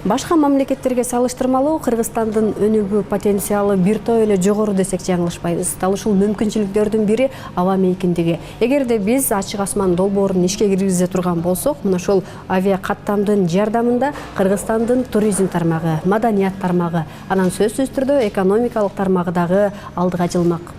Башка мамлекеттерге салыштырмалуу Кыргызстандын өнүгүү потенциалы бир топ эле жогору десек жаңылышпайбыз. Дал ушул мүмкүнчүлүктөрдүн бири аба мейкиндиги. Эгерде биз ачык асман долбоорун ишке киргизе турган болсок, мына ошол авиа каттамдын жардамында Кыргызстандын туризм тармагы, маданият тармагы, анан сөзсүз түрдө экономикалык тармагы дагы алдыга жылмак.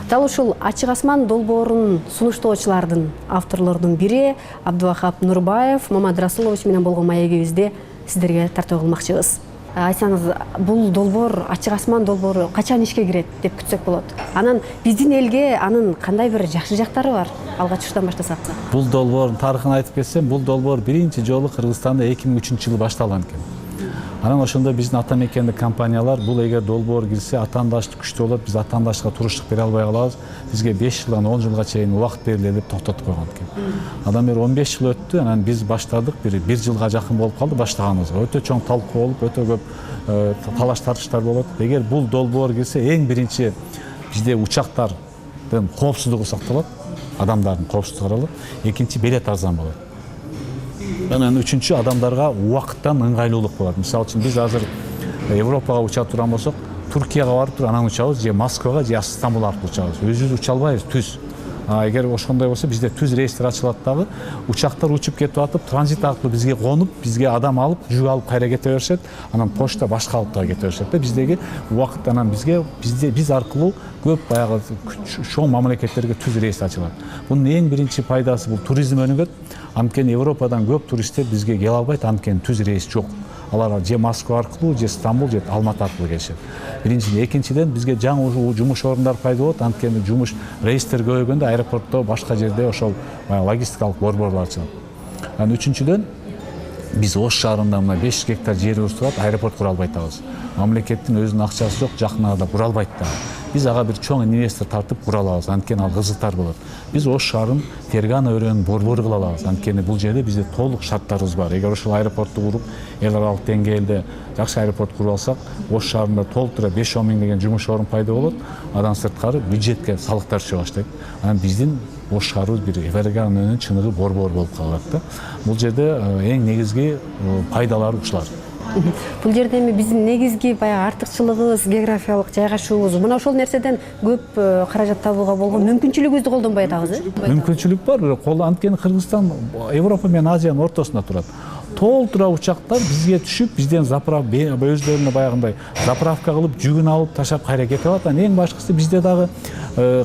Дал ушул ачык асман долбоорун сунуштоочулардын, авторлордун бири Абдувахап Нурбаев, Мамат Расулович менен болгон маегибизди сиздерге тартуу кылмакчыбыз. Айтсаңыз, бул долбоор, ачык асман долбоору качан ишке кирет деп күтсөк болот? Анан биздин элге анын кандай бир жакшы жактары бар? Алгач уштан баштасак. Бул долбоордун тарыхын айтып кетсем, бул долбоор биринчи жолу Кыргызстанда 2003-жылы башталган экен. Анан ошондо биздин ата мекендик компаниялар бул эгер долбоор кирсе атаандаштык күчтүү болот, биз атаандашка туруштук бере албай калабыз, бизге 5 жылдан 10 жылга чейин убакыт бериле деп токтотуп койгон экен. Андан бери 15 жыл өттү, анан биз баштадык, бир жылга жакын болуп калды баштаганыбызга. Өтө чоң талкуу болуп, өтө көп талаш тартыштар болот. Эгер бул долбоор кирсе, эң биринчи бизде учактардын коопсуздугу сакталат, адамдардын коопсуздугу каралат, экинчи билет арзан болот. Анан үчүнчү адамдарга убакыттан ыңгайлуулук болот. Мисалы үчүн биз азыр Европага уча турган болсок, Туркияга барып туруп анан учабыз, же Москвага, же Стамбул аркылуу учабыз. Өзүбүз уча албайбыз, түз. Эгер ошондой болсо, бизде түз рейстер ачылат дагы, учактар учуп кетип атып, транзит аркылуу бизге конуп, бизге адам алып, жүк алып кайра кете беришет. Анан почта башка алып дагы кете беришет. Биздеги убакыт анан биз аркылуу көп баягы чоң мамлекеттерге түз рейс ачылат. Бунун эң биринчи пайдасы бул туризм өнүгөт. Анткени Европадан көп туристтер бизге келе албайт, анткени түз рейс жок. Алар же Москва аркылуу, же Стамбул, же Алматы аркылуу келишет. Биринчиден, экинчиден бизге жаңы жумуш орундар пайда болот, анткени жумуш рейстер көбөйгөндө аэропортто, башка жерде ошол логистикалык борборлор ачылат. Анан үчүнчүдөн, биз Ош шаарында мына 5 гектар жерибиз турат, аэропорт кура албай атабыз. Мамлекеттин өзүнүн акчасы жок, жакын арада кура албайт да. Биз ага бир чоң инвестор тартып кура алабыз, анткени ал кызыктар болот. Биз Ош шаарын Фергана өрөөнүн борбору кыла алабыз, анткени бул жерде бизде толук шарттарыбыз бар. Эгер ошол аэропортту куруп, эл аралык деңгээлде жакшы аэропорт куруп алсак, Ош шаарында толтура 5-10 миң деген жумуш орун пайда болот. Андан сырткары бюджетке салыктар түшө баштайт. Анан биздин Ош шаарыбыз бир Фергана өрөөнүн чыныгы борбор болуп калат да. Бул жерде эң негизги пайдалары ушулар. Бул жерде эми биздин негизги баягы артыкчылыгыбыз географиялык жайгашуубуз. Мына ошол нерседен көп каражат табууга болгон мүмкүнчүлүгүбүздү колдонбой атабыз, Мүмкүнчүлүк бар, бирок анткени Кыргызстан Европа менен Азиянын ортосунда турат. Толтура учактар бизге түшүп, бизден өздөрүнө баягындай заправка кылып, жүгүн алып ташап кайра кетип атат. Эң башкысы бизде дагы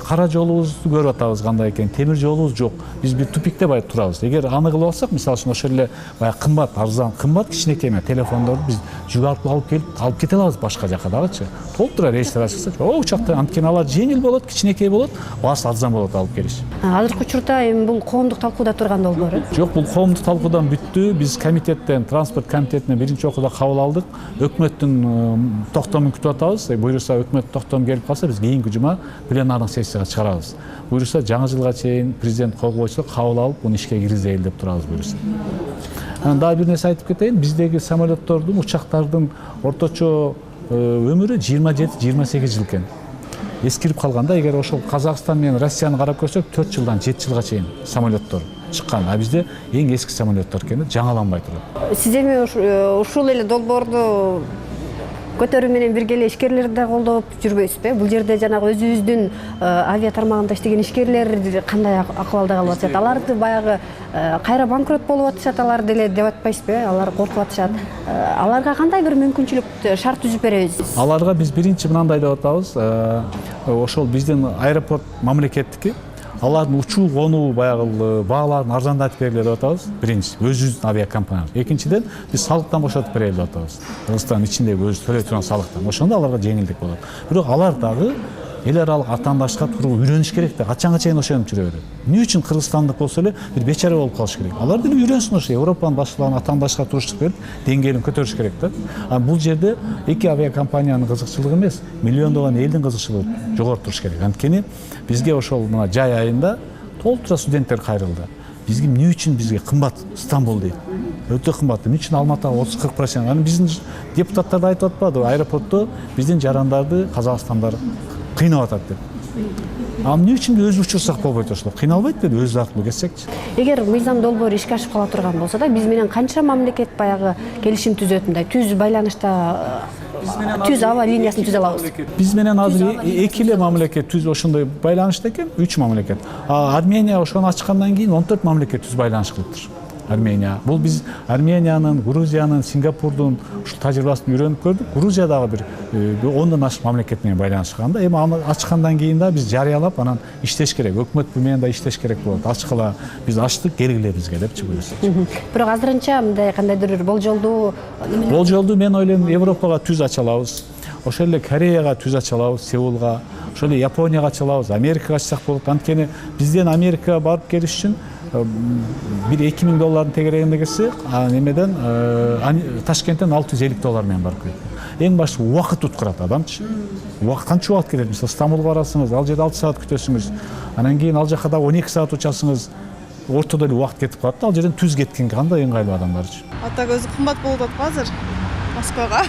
кара жолубузду көрүп атабыз кандай экен, темир жолубуз жок. Биз бир тупикте бай турабыз. Эгер аны кылып алсак, мисалы үчүн ошол эле баягы кымбат, арзан, кымбат кичинекей телефондорду биз жүк алып келип алып кете алабыз башка жака дагычы. Толтура рейстер ачылса, учакта анткени алар жеңил болот, кичинекей болот, баасы арзан болот алып келиш. Азыркы учурда эми бул коомдук талкууда турган долбоор. Жок, бул коомдук талкуудан бүттү. Биз транспорт комитетинен биринчи окууда кабыл алдык. Өкмөттүн токтомун күтүп атабыз. Буюрса өкмөт токтом келип калса, биз кийинки жума пленардык сессияга чыгарабыз. Буюрса жаңы жылга чейин президент кол койсо, кабыл алып, муну ишке киргизели деп турабыз буюрса. Анан дагы бир нерсе айтып кетейин. Биздеги самолеттордун, учактардын орточо өмүрү 27-28 жыл экен. Эскирип калганда, эгер ошол Казакстан менен Россияны карап көрсөк, 4 жылдан 7 жылга чейин самолеттор чыккан. А бизде эң эски самолеттор экен, жаңаланбай турат. Сиз эми ушул эле долбоорду көтөрүү менен бирге эле ишкерлерди да колдоп жүрбөйсүзбү? Бул жерде жанагы өзүбүздүн авиа тармагында иштеген ишкерлер кандай акыбалда калып атышат? Аларды баягы кайра банкрот болуп атышат, алар деле деп атпайсызбы? Алар коркуп атышат. Аларга кандай бир мүмкүнчүлүк шарт түзүп беребиз? Аларга биз биринчи мындай деп атабыз. Ошол биздин аэропорт мамлекеттики. Алардын учуу конуу баягы бааларын арзандатып бергиле деп атабыз. Биринчи, өзүбүздүн авиакомпаниябыз. Экинчиден, биз салыктан бошотуп берели деп атабыз. Кыргызстандын ичиндеги өзү төлөй турган салыктан. Ошондо аларга жеңилдик болот. Бирок алар дагы эл аралык атаандашка туруу үйрөнүш керек да. Качанга чейин ошентип жүрө берет? Эмне үчүн кыргызстандык болсо эле бир бечара болуп калыш керек? Алар деле үйрөнсүн ошо Европанын башчыларына атаандашка туруштук берип, деңгээлин көтөрүш керек да. Бул жерде эки авиакомпаниянын кызыкчылыгы эмес, миллиондогон элдин кызыкчылыгы жогору туруш керек. Анткени бизге ошол мына жай айында толтура студенттер кайрылды. Бизге эмне үчүн бизге кымбат Стамбул дейт? Өтө кымбат. Эмне үчүн Алматыга 30-40%? Аны биздин депутаттар да айтып атпады, аэропортто биздин жарандарды Казакстандар кыйнап атат деп. А эмне үчүн өзү учурсак болбойт ошол? Кыйналбайт беле өзү аркылуу кетсекчи? Эгер мыйзам долбоору ишке ашып кала турган болсо да, биз менен канча мамлекет баягы келишим түзөт, мындай түз байланышта түз аба линиясын түзө алабыз. Биз менен азыр эки эле мамлекет түз ошондой байланышта экен, 3 мамлекет. Армения ошону ачкандан кийин 14 мамлекет түз байланыш кылыптыр. Армения. Бул биз Армениянын, Грузиянын, Сингапурдун ушул тажрыйбасын үйрөнүп көрдүк. Грузия дагы бир 10дон ашык мамлекет менен байланышкан да. Эми аны ачкандан кийин да биз жарыялап анан иштеш керек. Өкмөт менен да иштеш керек болот. Ачкыла биз ачтык, келгиле бизге депчи буюрса. Бирок азырынча мындай кандайдыр бир болжолду мен ойлойм Европага түз ача алабыз. Ошол эле Кореяга түз ача алабыз, Сеулга, ошол эле Японияга ача алабыз, Америкага ачсак болот. Анткени бизден Америкага барып келиш үчүн bir $2000 тегерегинде келсе, немеден Ташкенттен $650 менен барып келет. Эң башты убакыт уткурат адамчы. Канча убакыт кетет? Мисалы Стамбулга барасыңыз, ал жерде 6 саат күтөсүңүз. Анан кийин ал жака да 12 саат учасыңыз. Ортодо эле убакыт кетип калат да, ал жерден түз кеткен кандай ыңгайлуу адамдарчы. Ата көзү кымбат болуп атат азыр Москвага.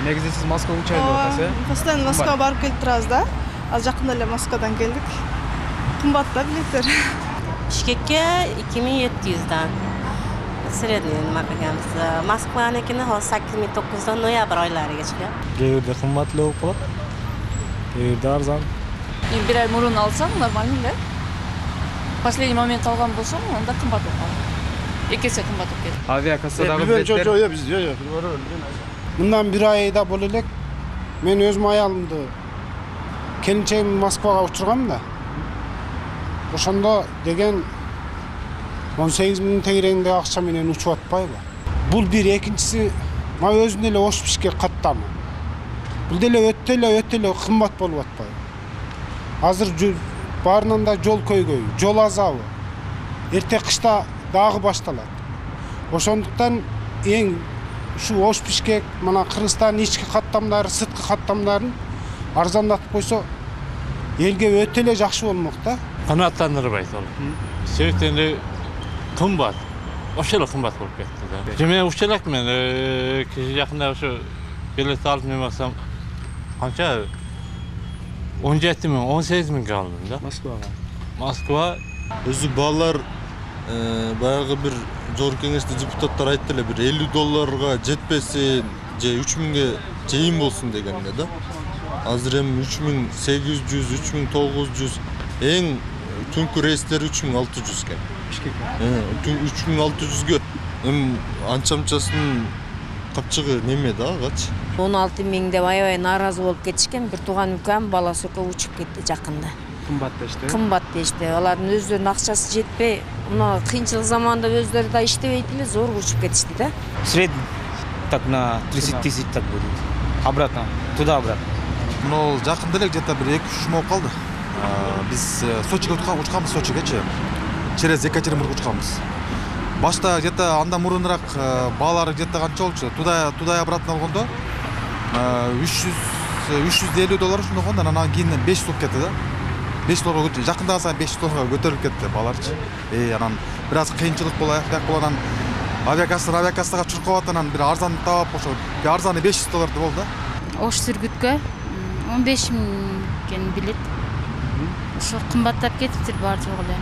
Негизи сиз Москвага учайын деп атасыз, э? Постоянно Москвага барып келип турабыз да. Ал жакында эле Москвадан келдик. Кымбат да билеттер. Бишкекке 2700'dan. Средний nima qilganmiz. Moskvanikini 8900'dan noyabr oylariga chiqadi. Qayerda qimmatli bo'lib qoladi, qayerda arzon. Bir ay murun alsam нормально, да? Последний момент алган болсом, анда кымбат болуп калат. Экесе кымбат болуп кетти. Авиакассадагы билеттер. Жок, биз мындан бир айда боло элек мен өзүм аялымды келинчегим Москвага учургам да. Ошондо деген 18 000 тегерегинде акча менен учуп атпайбы? Бул бир, экинчиси мына өзүнүн эле ош Бишкек каттамы. Бул деле өтө эле кымбат болуп атпайбы? Азыр баарынан да жол көйгөй, жол азабы. Эрте кышта дагы башталат. Ошондуктан эң ушу ош Бишкек, мына Кыргызстандын ички каттамдары, сырткы каттамдарын арзандатып койсо, элге өтө эле жакшы болмок да. Канааттандырбайт ал. Себептен кымбат. Ошол эле кымбат болуп кетти да. Мен учуп элакмын, жакында ошо билет алып мен барсам канча 17 000, 18 000 алдым да. Москва. Өзү балдар баягы бир жогорку кеңеште депутаттар айтты эле, бир $50 жетпесин же 3000ге чейин болсун дегенде да. Азыр эми 3800, 3900, эң түнкү рейстер 3600 экен. Бишкекке. 3600ге. Эми анча-мынчасынын капчыгы неме да агачы. 16 000 деп аябай нааразы болуп кетишкен. Бир тууган укам баласы экөө учуп кетти жакында. Кымбат дешти. Кымбат дешти. Алардын өздөрүнүн акчасы жетпей, мына кыйынчылык заманда өздөрү да иштебейт эле, зор учуп кетишти да. Средний так на 30 000 так будет. Обратно, туда-обратно. Ну, жакында эле где-то бир 2-3 болуп калды. Биз Сочиге учканбыз, Сочигечи. Через Екатеринбург учканбыз. Башта где-то андан мурунураак баалары где-то канча болчу? Туда обратно болгондо $350 ушундай болгондо, анан кийин $500 болуп кетти да. $500 көтөрүлдү. Жакында сайын $500 көтөрүлүп кетти бааларчы. Анан бир аз кыйынчылык болуп анан авиакассага чуркап атып, анан бир арзан таап, ошо бир арзаны $500 болду да. Ош Сүргүткө 15 000 экен билет. Ошо кымбаттап кетиптир баары жок эле.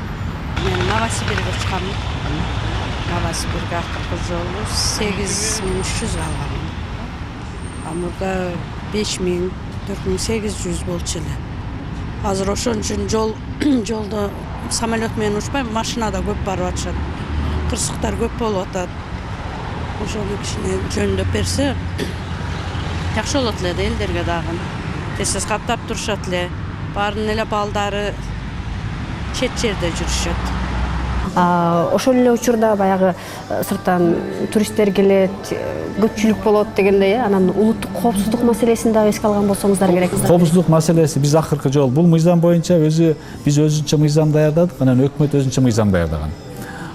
Мен Новосибирге чыкканмын. Новосибирге акыркы жолу 8300 алганмын. Мурда 5000, 4800 болчу эле. Азыр ошон үчүн жолдо самолет менен учпай, машинада көп барып атышат. Кырсыктар көп болуп атат. Ошону кичине жөндөп берсе, жакшы болот эле да элдерге дагы. Тез каттап турушат эле. Баарынын эле балдары чет жерде жүрүшөт. Ошол эле учурда баягы сырттан туристтер келет, көпчүлүк болот дегендей, анан улуттук коопсуздук маселесин дагы эске алган болсоңуздар керек. Коопсуздук маселеси биз акыркы жолу бул мыйзам боюнча биз өзүнчө мыйзам даярдадык, анан өкмөт өзүнчө мыйзам даярдаган.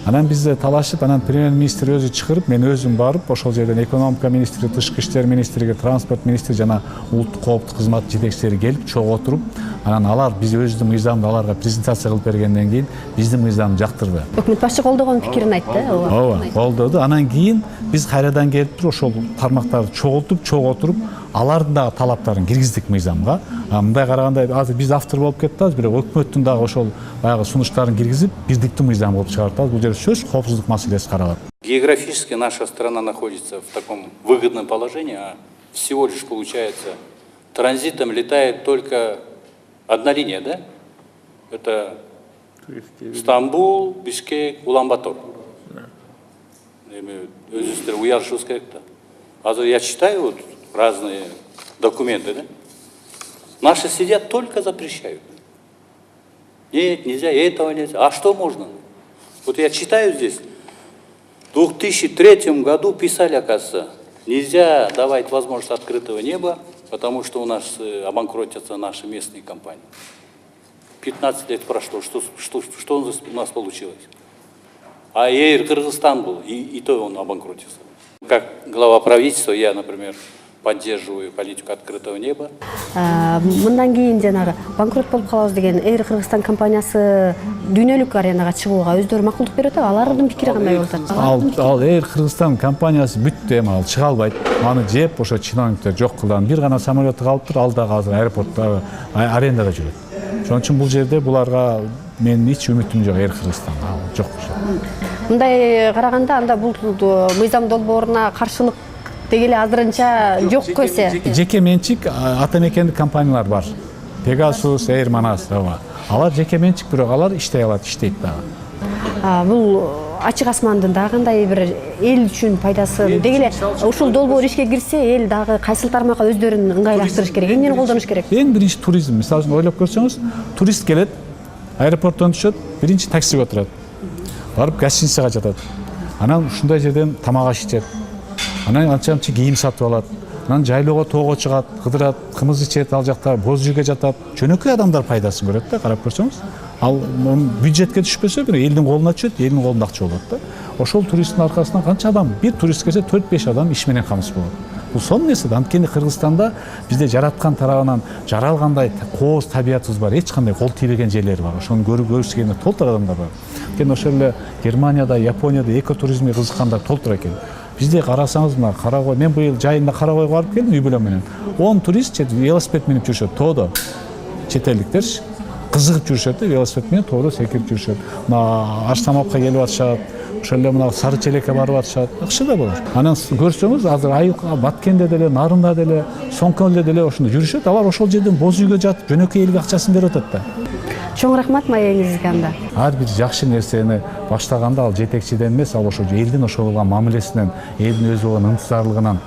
Анан бизде талашып, анан премьер-министр өзү чыгарып, мен өзүм барып, ошол жерден экономика министри, тышкы иштер министриге, транспорт министри жана улуттук кооптук кызмат жетекчилери келип, чогуу отуруп, Анан алар биз өзүбүздүн мыйзамды аларга презентация кылып бергенден кийин биздин мыйзамды жактырды. Өкмөт башчы колдогон пикирин айтты. Ооба, колдоду. Анан кийин биз кайрадан келип туруп ошол тармактарды чогуу отуруп, алардын дагы талаптарын киргиздик мыйзамга. Мындай караганда азыр биз автор болуп кеттик, бирок өкмөттүн дагы ошол баягы сунуштарын киргизип, бирдиктүү мыйзам кылып чыгартабыз. Бул жерде сөз коопсуздук маселеси каралат. Географически наша страна находится в таком выгодном положении, а всего лишь получается транзитом летает только одна линия, да? Это Стамбул, Бишкек, Улан-Батор. Өзүстер уярышыбыз керек да. Азыр я читаю вот разные документы, да? Наши сидят, только запрещают. Нет, нельзя, этого нельзя. А что можно? Вот я читаю здесь, в 2003 году писали, оказывается, нельзя давать возможность открытого неба, потому что у нас обанкротятся наши местные компании. 15 лет прошло, что у нас получилось? А Эйр Кыргызстан был, и то он обанкротился. Как глава правительства, я, например, поддерживаю политику открытого неба. Мындан кийин жанагы банкрот болуп калабыз деген Эйр Кыргызстан компаниясы дүйнөлүк аренага чыгууга өздөрү макулдук берип атат. Алардын пикири кандай болуп атат? Ал Эйр Кыргызстан компаниясы бүттү, эми ал чыга албайт. Аны жеп ошо чиновниктер жок кылган. Бир гана самолеты калыптыр, ал дагы азыр аэропортто арендада жүрөт. Ошон үчүн бул жерде буларга менин эч үмүтүм жок, Эйр Кыргызстан жок. Мындай караганда анда бул мыйзам долбооруна каршылык деги эле азырынча жок көсө. Жеке менчик ата мекендик компаниялар бар. Pegasus, Air Manas, алар жеке менчик, бирок алар иштей алат, иштейт дагы. Бул ачык асмандын дагы кандай бир эл үчүн пайдасы деги эле ушул долбоор ишке кирсе, эл дагы кайсыл тармакка өздөрүн ыңгайлаштырыш керек, эмнени колдонуш керек? Эң биринчи туризм. Мисалы үчүн ойлоп көрсөңүз, турист келет, аэропорттон түшөт, биринчи таксиге отурат. Барып гостиницага жатат. Анан ушундай жерден тамак аш ичет. Анан анча-мынча кийим сатып алат. Анан жайлоого тоого чыгат, кыдырат, кымыз ичет, ал жакта боз үйгө жатат. Жөнөкөй адамдар пайдасын көрөт да, карап көрсөңүз. Ал бюджетке түшпөсө, бир элдин колуна түшөт, элдин колунда акча болот да. Ошол туристтин аркасынан канча адам, бир турист келсе 4-5 адам иш менен камсыз болот. Бул сонун нерсе. Анткени Кыргызстанда бизде жараткан тарабынан жаралгандай кооз табиятыбыз бар, эч кандай кол тийбеген жерлери бар. Ошону көрүшкө келген толтур адамдар бар. Анткени ошол эле Германияда, Японияда экотуризмге кызыккандар толтур экен. Бизде карасаңыз, мына Карагой, мен быйыл жайында Карагойго барып келдим үй бүлөм менен. 10 турист велосипед менен жүрүшөт тоодо. Чет элдиктерчи кызыгып жүрүшөт, велосипед менен тоодо секирип жүрүшөт. Мына Аштамапка келип атышат, ошол эле мына Сары Челекке барып атышат. Акча да болот. Анан көрсөңүз, азыр Айылга, Баткенде деле, Нарында деле, Соңкөлдө деле ошондо жүрүшөт. Алар ошол жерден боз үйгө жатып, жөнөкөй элге акчасын берип атат да. Чоң рахмат маегиңизге анда. Ар бир жакшы нерсени баштаганда ал жетекчиден эмес, ал ошо элдин ошого болгон мамилесинен, элдин өзү болгон ынтызарлыгынан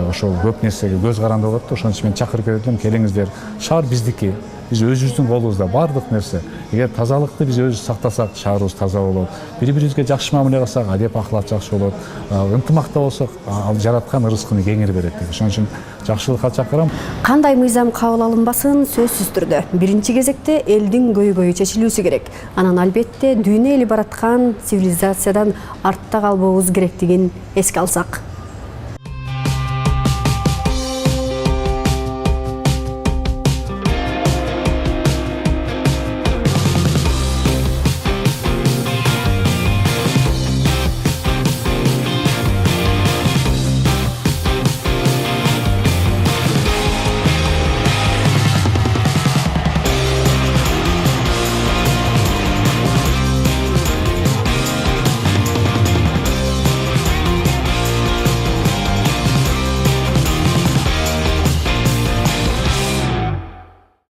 ошол көп нерсеге көз каранды болот да. Ошон үчүн мен чакырып келдим, келиңиздер. Шаар биздики. Биз өзүбүздүн колубузда бардык нерсе. Эгер тазалыкты биз өзүбүз сактасак, шаарыбыз таза болот. Бири-бирибизге жакшы мамиле кылсак, адеп акылат жакшы болот. Ынтымакта болсок, ал жараткан ырыскыны кеңири берет. Ошон үчүн жакшылыкка чакырам. Кандай мыйзам кабыл алынбасын сөзсүз түрдө биринчи кезекте элдин көйгөйү чечилүүсү керек. Анан албетте дүйнө эли бараткан цивилизациядан артта калбообуз керектигин эске алсак.